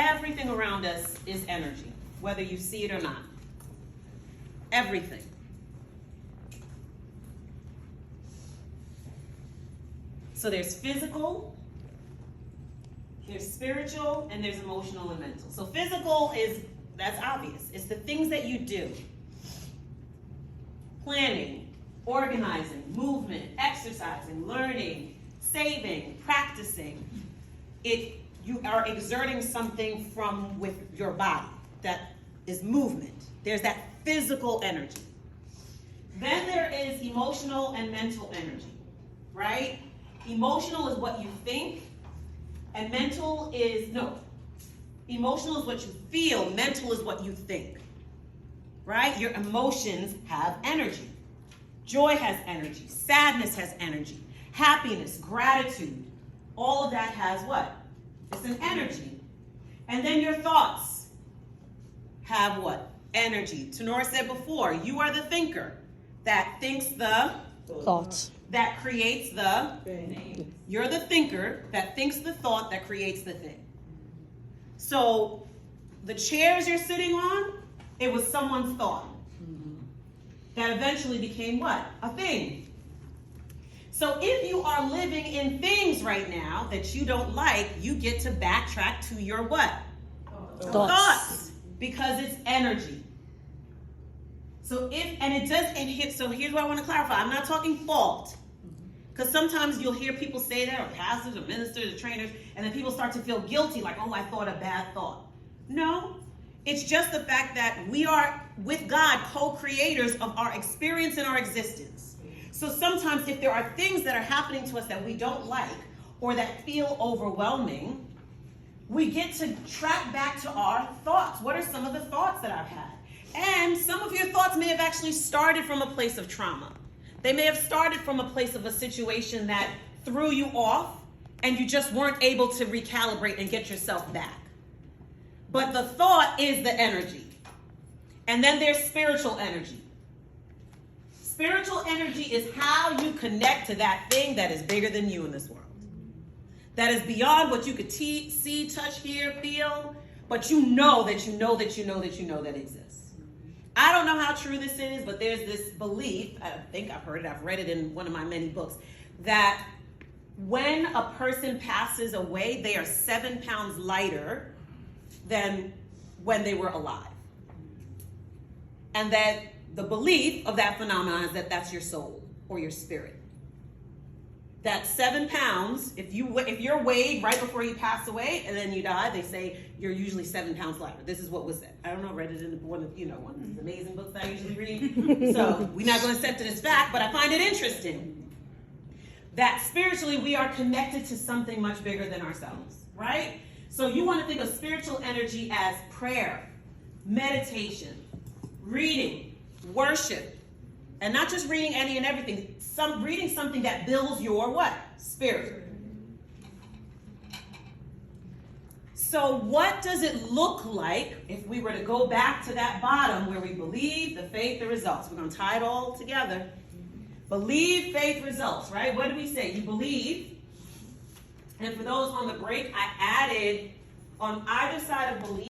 Everything around us is energy, whether you see it or not. Everything. So there's physical, there's spiritual, and there's emotional and mental. So physical that's obvious. It's the things that you do. Planning, organizing, movement, exercising, learning, saving, practicing. You are exerting something with your body that is movement. There's that physical energy. Then there is emotional and mental energy, right? Emotional is what you think, and emotional is what you feel, mental is what you think, right? Your emotions have energy. Joy has energy, sadness has energy, happiness, gratitude, all of that has what? It's an energy. And then your thoughts have what? Energy. Tenora said before, you are the thinker that thinks the Thoughts. That creates the thing. You're the thinker that thinks the thought that creates the thing. So the chairs you're sitting on, it was someone's thought that eventually became what? A thing. So if you are living in things right now that you don't like, you get to backtrack to your what? Thoughts. Because it's energy. So here's what I want to clarify. I'm not talking fault. Because sometimes you'll hear people say that, or pastors, or ministers, or trainers, and then people start to feel guilty, like, oh, I thought a bad thought. No, it's just the fact that we are, with God, co-creators of our experience and our existence. So sometimes if there are things that are happening to us that we don't like, or that feel overwhelming, we get to track back to our thoughts. What are some of the thoughts that I've had? And some of your thoughts may have actually started from a place of trauma. They may have started from a place of a situation that threw you off and you just weren't able to recalibrate and get yourself back. But the thought is the energy. And then there's spiritual energy. Spiritual energy is how you connect to that thing that is bigger than you in this world. That is beyond what you could see, touch, hear, feel, but you know that you know that you know that you know that exists. I don't know how true this is, but there's this belief, I think I've heard it, I've read it in one of my many books, that when a person passes away, they are 7 pounds lighter than when they were alive. And that the belief of that phenomenon is that that's your soul or your spirit. That 7 pounds, if you're weighed right before you pass away and then you die, they say you're usually 7 pounds lighter. This is what was said. I don't know, read it in one of these amazing books I usually read. So we're not going to accept it as fact, but I find it interesting that spiritually we are connected to something much bigger than ourselves, right? So you want to think of spiritual energy as prayer, meditation, reading, worship, and not just reading any and everything. Reading something that builds your what? Spirit. So what does it look like if we were to go back to that bottom where we believe, the faith, the results? We're going to tie it all together. Believe, faith, results, right? What do we say? You believe. And for those on the break, I added on either side of belief,